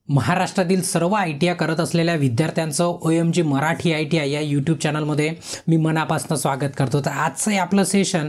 महाराष्ट्रातील सर्व ITI करत असलेल्या विद्यार्थ्यांचं OMG मराठी ITI या यूट्यूब चॅनलमध्ये मी मनापासून स्वागत करतो। तर आजचं हे आपलं सेशन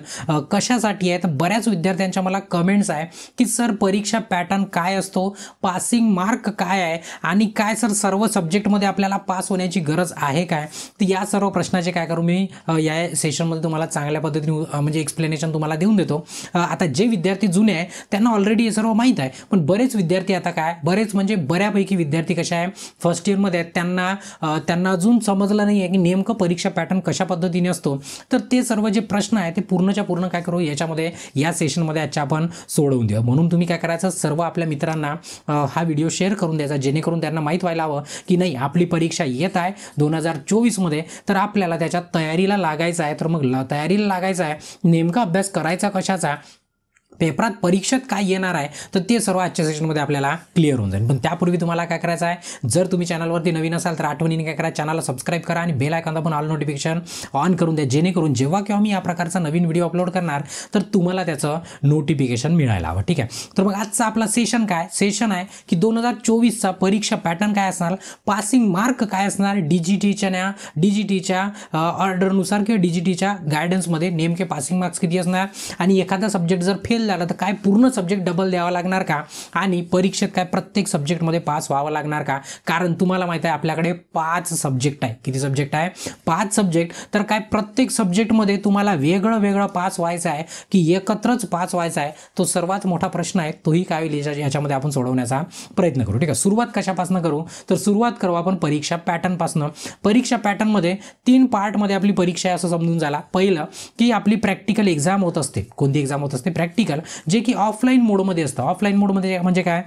कशासाठी आहे तर बऱ्याच विद्यार्थ्यांच्या मला कमेंट्स आहे की सर परीक्षा पॅटर्न काय असतो, पासिंग मार्क काय आहे आणि काय सर सर्व सब्जेक्टमध्ये आपल्याला पास होण्याची गरज आहे काय। तर या सर्व प्रश्नाचे काय करू मी या सेशनमध्ये तुम्हाला चांगल्या पद्धतीने म्हणजे एक्सप्लेनेशन तुम्हाला देऊन देतो। आता जे विद्यार्थी जुने आहे त्यांना ऑलरेडी हे सर्व माहीत आहे, पण बरेच विद्यार्थी आता काय बरेच म्हणजे बऱ्यापैकी विद्यार्थी कशा आहे फर्स्ट इयर मध्ये त्यांना अजून समजलं नाही आहे की नेमकं परीक्षा पॅटर्न कशा पद्धतीने असतो। तर ते सर्व जे प्रश्न आहे ते पूर्णच्या पूर्ण काय करू याच्यामध्ये या सेशनमध्ये आजच्या आपण सोडवून देऊ। म्हणून तुम्ही काय करायचं सर्व आपल्या मित्रांना हा व्हिडिओ शेअर करून द्यायचा जेणेकरून त्यांना माहीत व्हायला हवं की नाही आपली परीक्षा येत आहे 2024 मध्ये, तर आपल्याला त्याच्या तयारीला लागायचं आहे। तर मग तयारीला लागायचं आहे, नेमका अभ्यास करायचा कशाचा, पेपरात परीक्षेत काय येणार आहे तर ते सर्व आजच्या सेशनमध्ये आपल्याला क्लिअर होऊन जाईल। पण त्यापूर्वी तुम्हाला काय करायचं आहे, जर तुम्ही चॅनलवरती नवीन असाल तर आठवणीने काय करा चॅनलला सबस्क्राइब करा आणि बेल आयकॉन दाबून ऑल नोटिफिकेशन ऑन करून द्या जेणेकरून जेव्हा केव्हा मी या प्रकारचा नवीन व्हिडिओ अपलोड करणार तर तुम्हाला त्याचं नोटिफिकेशन मिळायला हवं। ठीक आहे, तर मग आजचा आपला सेशन काय सेशन आहे की 2024 चा परीक्षा पॅटर्न काय असणार, पासिंग मार्क काय असणार, डीजीटीच्या ऑर्डरनुसार किंवा डीजीटीच्या गायडन्समध्ये नेमके पासिंग मार्क्स किती असणार आणि एखादा सब्जेक्ट जर फेल झालं तर काय पूर्ण सब्जेक्ट डबल द्यावा लागणार का आणि परीक्षेत काय प्रत्येक सब्जेक्टमध्ये पास व्हावं लागणार का। कारण तुम्हाला माहिती आहे आपल्याकडे 5 सब्जेक्ट आहे, किती सब्जेक्ट आहे 5 सब्जेक्ट, तर काय प्रत्येक सब्जेक्टमध्ये तुम्हाला वेगळं पास व्हायचं आहे की एकत्रच पास व्हायचं आहे, तो सर्वात मोठा प्रश्न आहे। तोही काय याच्यामध्ये आपण सोडवण्याचा प्रयत्न करू। ठीक आहे, सुरुवात कशापासून करू तर सुरुवात करू आपण परीक्षा पॅटर्न पासून। परीक्षा पॅटर्न मध्ये 3 पार्ट मध्ये आपली परीक्षा आहे असं समजून झाला। पहिलं की आपली प्रॅक्टिकल एक्झाम होत असते, कोणती एक्झाम होत असते प्रॅक्टिकल, जे की ऑफलाईन मोडमध्ये असतं। ऑफलाईन मोडमध्ये म्हणजे काय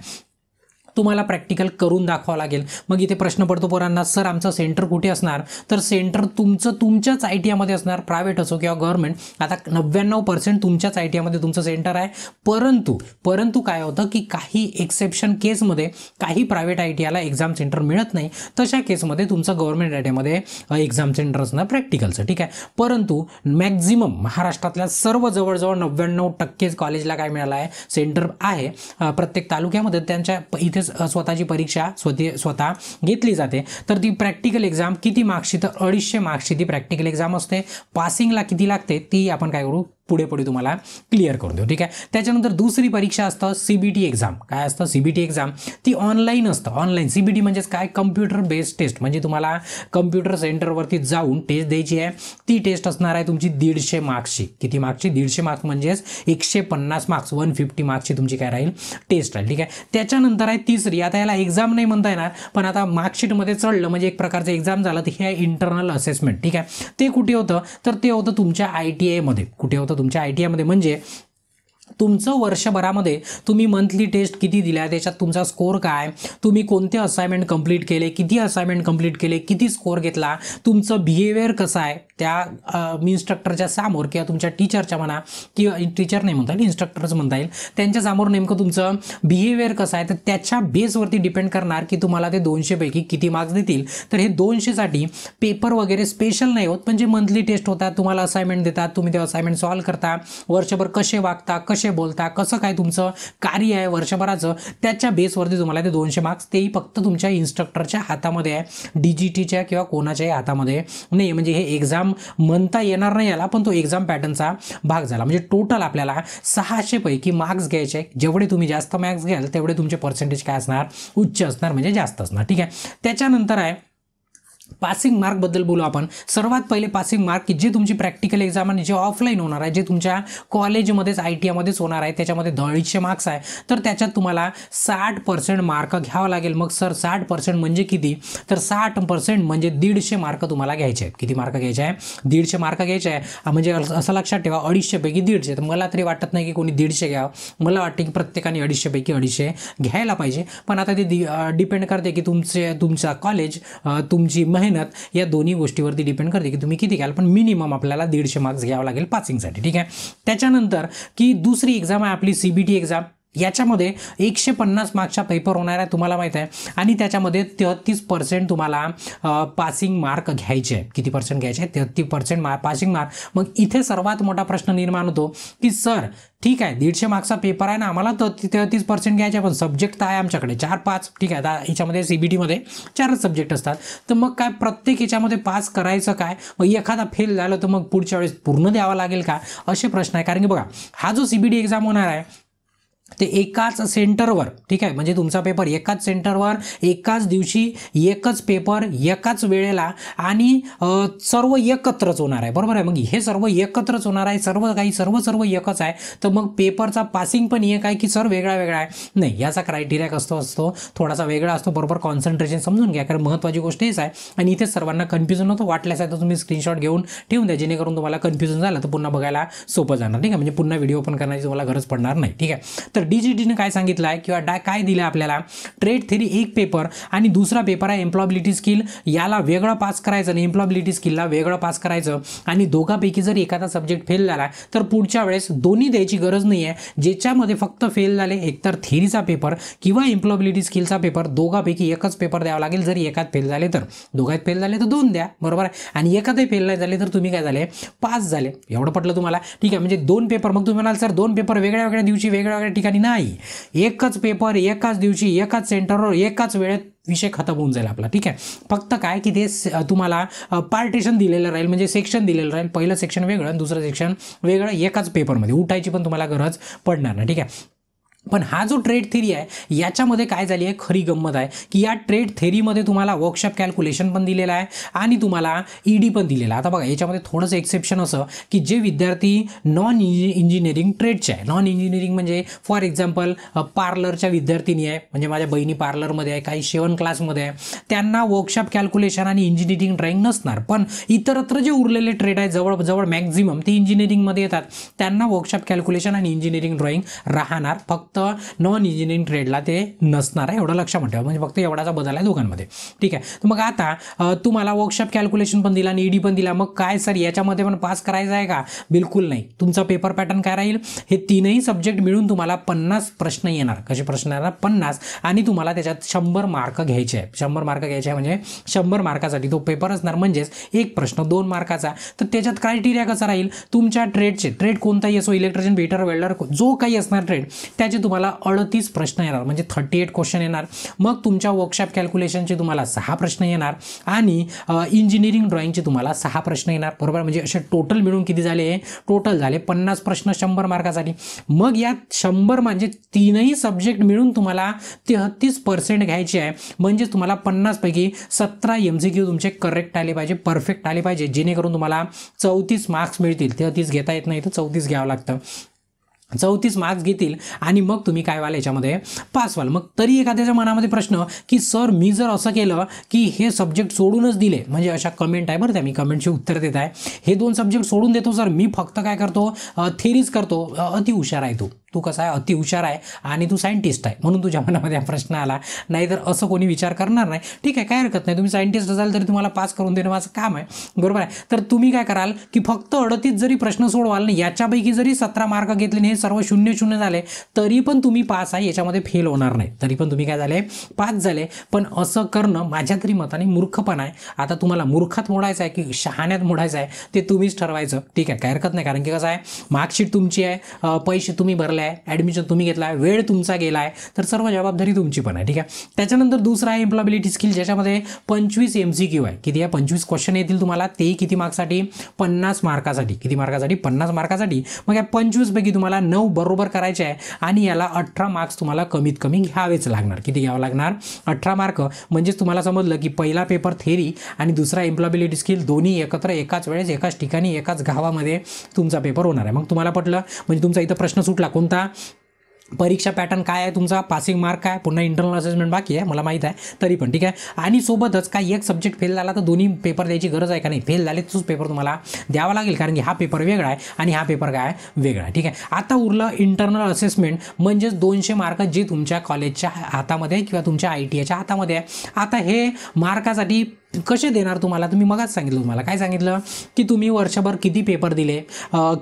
तुम्हाला प्रॅक्टिकल करून दाखवावं लागेल। मग इथे प्रश्न पडतो पोरांना सर आमचं सेंटर कुठे असणार, तर सेंटर तुमच्याच ITI मध्ये असणार, प्रायव्हेट असो किंवा गव्हर्नमेंट। आता 99% तुमच्याच ITI मध्ये तुमचं सेंटर आहे, परंतु काय होतं की काही एक्सेप्शन केसमध्ये काही प्रायव्हेट ITI ला एक्झाम सेंटर मिळत नाही, तशा केसमध्ये तुमचं गव्हर्नमेंट ITI मध्ये एक्झाम सेंटर असणार प्रॅक्टिकलचं। ठीक आहे, परंतु मॅक्झिमम महाराष्ट्रातल्या सर्व जवळजवळ 99% कॉलेजला काय मिळालं आहे सेंटर आहे। प्रत्येक तालुक्यामध्ये त्यांच्या इथे स्वतःची परीक्षा स्वतः घेतली जाते। तर ती प्रॅक्टिकल एक्झाम किती मार्क्सची तर 250 मार्क्सची ती प्रॅक्टिकल एक्झाम असते। पासिंगला किती लागते ती आपण काय करू पुढे तुम्हाला क्लिअर करून देऊ। ठीक आहे, त्याच्यानंतर दुसरी परीक्षा असतं CBT एक्झाम। काय असतं CBT एक्झाम, ती ऑनलाईन असतं। ऑनलाईन CBT म्हणजेच काय कम्प्युटर बेस्ड टेस्ट, म्हणजे तुम्हाला कम्प्युटर सेंटरवरती जाऊन टेस्ट द्यायची आहे। ती टेस्ट असणार आहे तुमची 150 मार्क्सची। किती मार्क्सची 150 मार्क्स म्हणजेच 150 मार्क्स 150 मार्क्सची तुमची काय राहील टेस्ट राहील। ठीक आहे, त्याच्यानंतर आहे तिसरी, आता याला एक्झाम नाही म्हणता येणार पण आता मार्कशीटमध्ये चढलं म्हणजे एक प्रकारचं एक्झाम झालं तर हे इंटरनल असेसमेंट। ठीक आहे, ते कुठे होतं तर ते होतं तुमच्या ITI मध्ये। कुठे होतं तुमच्या ITI मध्ये, म्हणजे तुमचं वर्षभरामध्ये तुम्ही मंथली टेस्ट किती दिल्या, त्याच्यात तुमचा स्कोर काय, तुम्ही कोणते असाइनमेंट कंप्लीट केले, किती असाइनमेंट कंप्लीट केले, किती स्कोर घेतला, तुमचं बिहेवियर कसं आहे त्या इन्स्ट्रक्टरच्या समोर किंवा तुमच्या टीचरच्या म्हणा किंवा टीचर नाही म्हणता येईल इन्स्ट्रक्टरच म्हणता येईल, त्यांच्या समोर नेमकं तुमचं बिहेवियर कसं आहे, तर त्याच्या बेसवरती डिपेंड करणार की तुम्हाला ते 200 पैकी किती मार्क्स देतील। तर हे 200 साठी पेपर वगैरे स्पेशल नाही होत, म्हणजे मंथली टेस्ट होतात, तुम्हाला असाइनमेंट देतात, तुम्ही ते असाइनमेंट सॉल्व्ह करता, वर्षभर कसे वागता, कसे बोलता, कसं काय तुमचं कार्य आहे वर्षभराचं, त्याच्या बेसवरती तुम्हाला ते 200 मार्क्स, तेही फक्त तुमच्या इन्स्ट्रक्टरच्या हातामध्ये आहे, DGTच्या किंवा कोणाच्याही हातामध्ये नाही। म्हणजे हे एक्झाम म्हणता येणार नाही याला, पण तो एक्झाम पॅटर्नचा भाग झाला। म्हणजे टोटल आपल्याला 600 पैकी मार्क्स घ्यायचे, जेवढे तुम्ही जास्त मार्क्स घ्याल तेवढे तुमचे पर्सेंटेज काय असणार उच्च असणार, म्हणजे जास्त असणार। ठीक आहे, त्याच्यानंतर आहे पासिंग मार्क बद्दल बोलू आपण। सर्वात पहिले पासिंग मार्क की जे तुमची प्रॅक्टिकल एक्झाम आणि जे ऑफलाईन होणार आहे, जे तुमच्या कॉलेजमध्येच ITI मध्येच होणार आहे, त्याच्यामध्ये 250 मार्क्स आहे, तर त्याच्यात तुम्हाला 60% मार्क घ्यावं लागेल। मग सर 60% म्हणजे किती, तर 60% म्हणजे 150 मार्क तुम्हाला घ्यायचे आहेत। किती मार्क घ्यायचे आहे 150 मार्क घ्यायचे आहे, म्हणजे असं लक्षात ठेवा 250 पैकी 150। तर मला तरी वाटत नाही की कोणी 150 घ्यावं, मला वाटतं की प्रत्येकाने 250 पैकी 250 घ्यायला पाहिजे। पण आता ते डिपेंड करते की तुमचा कॉलेज तुमची मेहनत या दोन्ही गोष्टीवरती डिपेंड करते की तुम्ही किती घ्याल, पण मिनिमम आपल्याला 150 मार्क्स घ्यावं लागेल पासिंगसाठी। ठीक आहे, त्याच्यानंतर की दुसरी एक्झाम आहे आपली CBT एक्झाम। याच्यामध्ये 150 मार्क्सचा पेपर होणार आहे तुम्हाला माहीत आहे, आणि त्याच्यामध्ये 33% तुम्हाला पासिंग मार्क घ्यायचे आहे. किती पर्सेंट घ्यायचे आहे? 33% पासिंग मार्क. मग इथे सर्वात मोठा प्रश्न निर्माण होतो की सर ठीक आहे 150 मार्क्सचा पेपर आहे ना, आम्हाला 33% घ्यायचे, पण सब्जेक्ट तर आहे आमच्याकडे 4-5. ठीक आहे, आता याच्यामध्ये CBTमध्ये 4च सब्जेक्ट असतात, तर मग काय प्रत्येक याच्यामध्ये पास करायचं काय? मग एखादा फेल झालं तर मग पुढच्या वेळेस पूर्ण द्यावं लागेल का? असे प्रश्न आहे. कारण की बघा, हा जो CBT एक्झाम होणार आहे ते एकाच सेंटरवर, ठीक आहे, म्हणजे तुमचा पेपर एकाच सेंटरवर एकाच दिवशी एकच पेपर एकाच वेळेला आणि सर्व एकत्रच होणार आहे. बरोबर आहे. मग हे सर्व एकत्रच होणार आहे, सर्व एकच आहे, तर मग पेपरचा पासिंग पण एक आहे की सर वेगळा वेगळा आहे? नाही, याचा क्रायटेरिया कसं असतो, थोडासा वेगळा असतो. बरोबर, कॉन्सन्ट्रेशन समजून घ्या, कारण महत्त्वाची गोष्ट हेच आहे. आणि इथे सर्वांना कन्फ्युजन होतं. वाटल्यास आहे तर तुम्ही स्क्रीनशॉट घेऊन ठेवून द्या, जेणेकरून तुम्हाला कन्फ्युजन झालं तर पुन्हा बघायला सोपं जाणार. ठीक आहे, म्हणजे पुन्हा व्हिडिओ ओपन करण्याची तुम्हाला गरज पडणार नाही. ठीक आहे, तर DGTने काय सांगितलं आहे किंवा काय दिलं आपल्याला, ट्रेड थेरी एक पेपर आणि दुसरा पेपर आहे एम्प्लॉयबिलिटी स्किल, याला वेगळं पास करायचं आणि एम्प्लॉयबिलिटी स्किलला वेगळं पास करायचं. आणि दोघांपैकी जर एखादा सब्जेक्ट फेल झाला तर पुढच्या वेळेस दोन्ही द्यायची गरज नाही आहे. ज्याच्यामध्ये फक्त फेल झाले एकतर थेरीचा पेपर किंवा एम्प्लॉयबिलिटी स्किलचा पेपर, दोघांपैकी एकच पेपर द्यावा लागेल. जरी एकात फेल झाले तर, दोघात फेल झाले तर 2 द्या. बरोबर आहे. आणि एखादे फेल नाही झाले तर तुम्ही काय झाले, पास झाले. एवढं पटलं तुम्हाला? ठीक आहे, म्हणजे 2 पेपर. मग तुम्ही म्हणाल सर 2 पेपर वेगळ्या वेगळ्या दिवशी वेगळ्या वेगळ्या ठिकाणी. नाही, एकच पेपर एकाच दिवशी एकाच सेंटरवर एकाच वेळेत विषय खतम होऊन जाईल आपला. ठीक आहे, फक्त काय की ते तुम्हाला पार्टिशन दिलेलं राहील, म्हणजे सेक्शन दिलेलं राहील. पहिलं सेक्शन वेगळं आणि दुसरं सेक्शन वेगळं एकाच पेपरमध्ये. उठायची पण तुम्हाला गरज पडणार नाही. ठीक आहे, पण हा जो ट्रेड थेरी आहे याच्यामध्ये काय झाली आहे, खरी गंमत आहे की या ट्रेड थेरीमध्ये तुम्हाला वर्कशॉप कॅल्क्युलेशन पण दिलेलं आहे आणि तुम्हाला ED पण दिलेला आहे. आता बघा, याच्यामध्ये थोडंसं एक्सेप्शन असं की जे विद्यार्थी नॉन इंजिनिअरिंग ट्रेडचे आहे, नॉन इंजिनिअरिंग म्हणजे फॉर एक्झाम्पल पार्लरच्या विद्यार्थिनी आहे, म्हणजे माझ्या बहिणी पार्लरमध्ये आहे, काही शेवण क्लासमध्ये आहे, त्यांना वर्कशॉप कॅल्क्युलेशन आणि इंजिनिअरिंग ड्रॉइंग नसणार. पण इतरत्र जे उरलेले ट्रेड आहे जवळजवळ मॅक्झिमम ते इंजिनिअरिंगमध्ये येतात, त्यांना वर्कशॉप कॅल्क्युलेशन आणि इंजिनिअरिंग ड्रॉइंग राहणार. फक्त नॉन इंजिनिअरिंग ट्रेडला ते नसणार आहे, एवढं लक्षात ठेवा. म्हणजे फक्त एवढाचा बदल आहे दोघांमध्ये. ठीक आहे, तर मग आता तुम्हाला वर्कशॉप कॅल्क्युलेशन पण दिला आणि ED पण दिला. मग काय सर याच्यामध्ये पण पास करायचं आहे का? बिलकुल नाही. तुमचा पेपर पॅटर्न काय राहील, हे तीनही सब्जेक्ट मिळून तुम्हाला 50 प्रश्न येणार. कसे प्रश्न येणार? 50. आणि तुम्हाला त्याच्यात 100 मार्क घ्यायचे आहे. 100 मार्क घ्यायचे आहे, म्हणजे 100 मार्कासाठी तो पेपर असणार. म्हणजेच एक प्रश्न 2 मार्काचा. तर त्याच्यात क्रायटेरिया कसा राहील, तुमच्या ट्रेडचे, ट्रेड कोणताही असो, इलेक्ट्रिशियन, बेटर, वेल्डर, जो काही असणार ट्रेड, त्याचे तुम्हाला 38 प्रश्न येणार, म्हणजे 38 क्वेश्चन येणार. मग तुमच्या वर्कशॉप कॅल्क्युलेशनचे तुम्हाला 6 प्रश्न येणार आणि इंजिनिअरिंग ड्रॉइंगचे तुम्हाला 6 प्रश्न येणार. बरोबर, म्हणजे असे टोटल मिळून किती झाले, टोटल झाले 50 प्रश्न 100 मार्कासाठी. मग या 100 म्हणजे तीनही सब्जेक्ट मिळून तुम्हाला 33% घ्यायचे आहे. म्हणजे तुम्हाला 50 पैकी 17 MCQ तुमचे करेक्ट आले पाहिजे, परफेक्ट आले पाहिजे, जेणेकरून तुम्हाला 34 मार्क्स मिळतील. 33 घेता येत नाही तर 34 घ्यावं लागतं. 34 मार्क्स घेतील आणि मग तुम्ही काय व्हाल, याच्यामध्ये पास व्हाल. मग तरी एखाद्याच्या मनामध्ये प्रश्न की सर मी जर असं केलं की हे सब्जेक्ट सोडूनच दिले, म्हणजे अशा कमेंट आहे बरं, त्या मी कमेंटची उत्तर देत आहे, हे 2 सब्जेक्ट सोडून देतो सर, मी फक्त काय करतो, थेरीज करतो. अति हुशार आहे तू कसा आहे, अति हुशार आहे आणि तू सायंटिस्ट आहे म्हणून तुझ्या मनामध्ये हा प्रश्न आला. नाहीतर असं कोणी विचार करणार नाही. ठीक आहे, काय हरकत नाही, तुम्ही सायंटिस्ट असाल तरी तुम्हाला पास करून देणं माझं काम आहे. बरोबर आहे. तर तुम्ही काय कराल की फक्त 38 जरी प्रश्न सोडवाल ना, याच्यापैकी जरी 17 मार्क घेतले आणि हे सर्व 0-0 झाले तरी पण तुम्ही पास आहे, याच्यामध्ये फेल होणार नाही. तरी पण तुम्ही काय झाले, पास झाले. पण असं करणं माझ्या तरी मताने मूर्खपणा आहे. आता तुम्हाला मूर्खात मोडायचं आहे की शहाण्यात मोडायचं आहे ते तुम्हीच ठरवायचं. ठीक आहे, काय हरकत नाही. कारण की कसं आहे, मार्कशीट तुमची आहे, पैसे तुम्ही भरले आहे, ॲडमिशन तुम्ही घेतला आहे, वेळ तुमचा गेला आहे, तर सर्व जबाबदारी तुमची पण आहे. ठीक आहे, त्याच्यानंतर दुसरा आहे एम्प्लॉयबिलिटी स्किल, ज्याच्यामध्ये 25 MCQ आहे. किती आहे, 25 क्वेश्चन येतील तुम्हाला. तेही किती मार्क्ससाठी, 50 मार्कासाठी. किती मार्कासाठी, 50 मार्कासाठी. मग या 25 पैकी तुम्हाला 9 बरोबर करायचे आहे आणि याला 18 मार्क्स तुम्हाला कमीत कमी घ्यावेच लागणार. किती घ्यावं लागणार, 18 मार्क. म्हणजेच तुम्हाला समजलं की पहिला पेपर थेरी आणि दुसरा एम्प्लॉयबिलिटी स्किल दोन्ही एकत्र एकाच वेळेस एकाच ठिकाणी एकाच गावामध्ये तुमचा पेपर होणार आहे. मग तुम्हाला पटलं, म्हणजे तुमचा इथं प्रश्न सुटला. कोणता, परीक्षा पॅटर्न काय आहे तुमचा, पासिंग मार्क काय, पुन्हा इंटरनल असेसमेंट बाकी आहे मला माहीत आहे, तरी पण ठीक आहे. आणि सोबतच काय एक सब्जेक्ट फेल झाला तर दोन्ही पेपर द्यायची गरज आहे का नाही, फेल झाले तोच पेपर तुम्हाला द्यावा लागेल, कारण की हा पेपर वेगळा आहे आणि हा पेपर काय वेगळा आहे. ठीक आहे, आता उरलं इंटरनल असेसमेंट, म्हणजेच 200 मार्क जे तुमच्या कॉलेजच्या हातामध्ये किंवा तुमच्या ITIच्या हातामध्ये आहे. आता हे मार्कासाठी कसे देणार तुम्हाला? तुम्ही मगाच सांगितलं, तुम्हाला काय सांगितलं की तुम्ही वर्षभर किती पेपर दिले,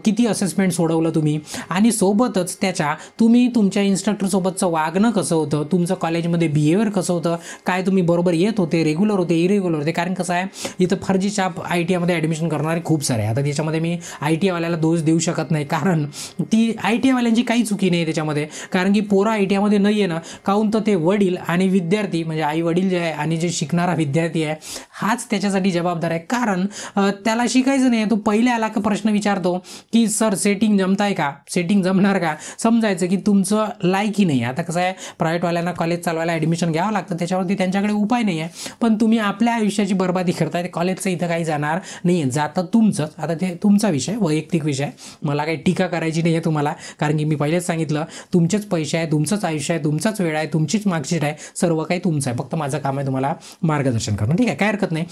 किती असेसमेंट सोडवलं तुम्ही, आणि सोबतच त्याच्या तुम्ही तुमच्या इन्स्ट्रक्टरसोबतचं वागणं कसं होतं, तुमचं कॉलेजमध्ये बिहेवियर कसं होतं, काय तुम्ही बरोबर येत होते, रेग्युलर होते, इरेग्युलर होते. कारण कसं आहे, इथं फर्जी छाप ITआयमध्ये ॲडमिशन करणारे खूप सारे आहे. आता त्याच्यामध्ये मी ITआयवाल्याला दोष देऊ शकत नाही, कारण ती ITआयवाल्यांची काही चुकी नाही त्याच्यामध्ये. कारण की पोरं ITआयमध्ये नाही आहे ना, काहून तर ते वडील आणि विद्यार्थी म्हणजे आई वडील जे आहे आणि जे शिकणारा विद्यार्थी आहे हाच त्याच्यासाठी जबाबदार आहे. कारण त्याला शिकायचं नाही, तो पहिले आला का प्रश्न विचारतो की सर सेटिंग जमताय का, सेटिंग जमणार का, समजायचं की तुमचं लायकी नाही. आता कसं आहे, प्रायव्हेटवाल्यांना कॉलेज चालवायला ॲडमिशन घ्यावं लागतं, त्याच्यावरती त्यांच्याकडे उपाय नाही आहे. पण तुम्ही आपल्या आयुष्याची बरबादी करताय, ते कॉलेजचं इथं काही जाणार नाही आहे, जातं तुमचंच. आता ते तुमचा विषय, वैयक्तिक विषय, मला काही टीका करायची नाही आहे तुम्हाला. कारण की मी पहिलेच सांगितलं, तुमचेच पैसे आहे, तुमचंच आयुष्य आहे, तुमचाच वेळ आहे, तुमचीच मार्कशीट आहे, सर्व काही तुमचं आहे. फक्त माझं काम आहे तुम्हाला मार्गदर्शन करणं. ठीक आहे, काय हरकत नाही.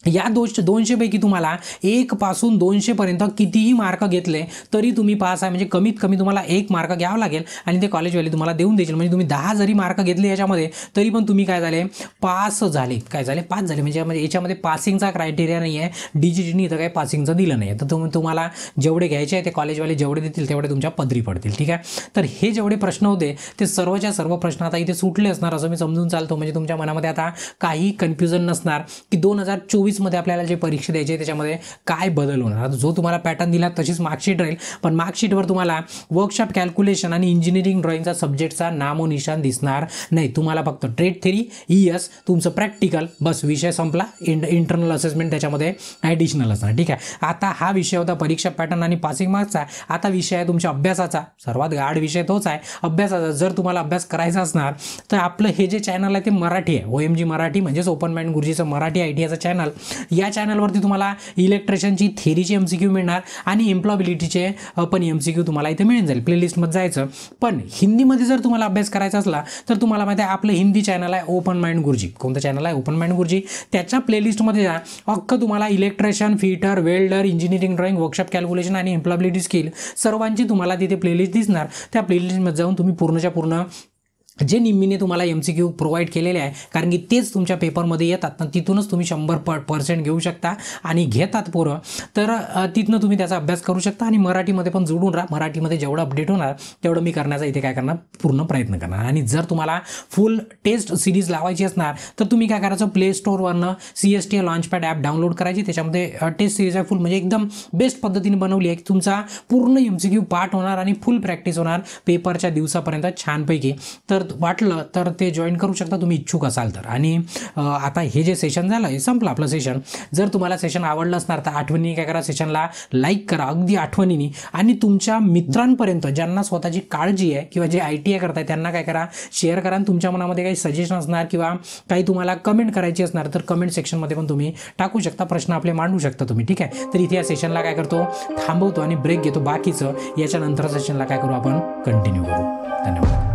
या 200 पैकी तुम्हाला 1 पासून 200 पर्यंत कितीही मार्क घेतले तरी तुम्ही पास आहे. म्हणजे कमीत कमी तुम्हाला 1 मार्क घ्यावं लागेल आणि ते कॉलेजवाले तुम्हाला देऊन देतील. म्हणजे तुम्ही 10 जरी मार्क घेतले याच्यामध्ये तरी पण तुम्ही काय झाले, पास झाले. काय झाले, पास झाले. म्हणजे याच्यामध्ये पासिंगचा क्रायटेरिया नाही आहे, DGTनी इथं काही पासिंगचं दिलं नाही आहे. तर तुम्हाला जेवढे घ्यायचे आहे ते कॉलेजवाले जेवढे देतील तेवढे तुमच्या पदरी पडतील. ठीक आहे, तर हे जेवढे प्रश्न होते ते सर्वच्या सर्व प्रश्न आता इथे सुटले असणार असं मी समजून चालतो. म्हणजे तुमच्या मनामध्ये आता काही कन्फ्युजन नसणार की 2024 मध्ये आपल्याला जे परीक्षा द्यायची त्याच्यामध्ये काय बदल होणार. जो तुम्हाला पॅटर्न दिला तशीच मार्कशीट राहील, पण मार्कशीटवर तुम्हाला वर्कशॉप कॅल्क्युलेशन आणि इंजिनिअरिंग ड्रॉइंगचा सब्जेक्टचा नामोनिशान दिसणार नाही. तुम्हाला फक्त ट्रेड थेरी, ES, तुमचं प्रॅक्टिकल, बस विषय संपला. इंटरनल असेसमेंट त्याच्यामध्ये ॲडिशनल असणार. ठीक आहे, आता हा विषय होता परीक्षा पॅटर्न आणि पासिंग मार्क्सचा. आता विषय आहे तुमच्या अभ्यासाचा. सर्वात गाढ विषय तोच आहे, अभ्यासाचा. जर तुम्हाला अभ्यास करायचा असणार तर आपलं हे जे चॅनल आहे ते मराठी आहे, OMG मराठी, म्हणजेच ओपन माइंड गुरुजीचं मराठी ITआयचं चॅनल. या चॅनलवरती तुम्हाला इलेक्ट्रिशियनची थेरीची MCQ मिळणार आणि एम्प्लॉयबिलिटीचे पण MCQ तुम्हाला इथे मिळून जाईल. प्लेलिस्टमध्ये जायचं. पण हिंदीमध्ये जर तुम्हाला अभ्यास करायचा असला तर तुम्हाला माहिती आहे आपलं हिंदी चॅनल आहे ओपन माइंड गुरुजी. कोणतं चॅनल आहे, ओपन माइंड गुरुजी. त्याच्या प्लेलिस्टमध्ये जा, अख्खं तुम्हाला electrician, fitter, welder, engineering drawing, workshop calculation आणि एम्प्लॉयबिलिटी स्किल सर्वांची तुम्हाला तिथे प्लेलिस्ट दिसणार. त्या प्लेलिस्टमध्ये जाऊन तुम्ही पूर्णच्या पूर्ण जे निम्मीने तुम्हाला MCQ प्रोव्हाइड केलेले आहे, कारण की तेच तुमच्या पेपरमध्ये येतात ना, तिथूनच तुम्ही 100% घेऊ शकता आणि घेतात पोरं. तर तिथनं तुम्ही त्याचा अभ्यास करू शकता आणि मराठीमध्ये पण जोडून राहा. मराठीमध्ये जेवढं अपडेट होणार तेवढं मी करण्याचा इथे काय करणार, पूर्ण प्रयत्न करणार. आणि जर तुम्हाला फुल टेस्ट सिरीज लावायची असणार तर तुम्ही काय करायचं, प्ले स्टोअरवरनं CSTA लॉन्चपॅड ॲप डाउनलोड करायची. त्याच्यामध्ये टेस्ट सिरीज आहे फुल, म्हणजे एकदम बेस्ट पद्धतीने बनवली आहे की तुमचा पूर्ण MCQ पार्ट होणार आणि फुल प्रॅक्टिस होणार पेपरच्या दिवसापर्यंत छानपैकी. तर वाटलं तर ते जॉईन करू शकता तुम्ही इच्छुक असाल तर. आणि आता हे जे सेशन झालं हे संपलं आपलं सेशन. जर तुम्हाला सेशन आवडलं असणार तर आठवणीने काय करा, सेशनला लाईक करा, अगदी आठवणीने. आणि तुमच्या मित्रांपर्यंत ज्यांना स्वतःची काळजी आहे किंवा जे ITआय करताय त्यांना काय करा, शेअर करा. आणि तुमच्या मनामध्ये काही सजेशन असणार किंवा काही तुम्हाला कमेंट करायची असणार तर कमेंट सेक्शनमध्ये पण तुम्ही टाकू शकता, प्रश्न आपले मांडू शकता तुम्ही. ठीक आहे, तर इथे या सेशनला काय करतो, थांबवतो आणि ब्रेक घेतो. बाकीचं याच्यानंतर सेशनला काय करू, आपण कंटिन्यू करू. धन्यवाद.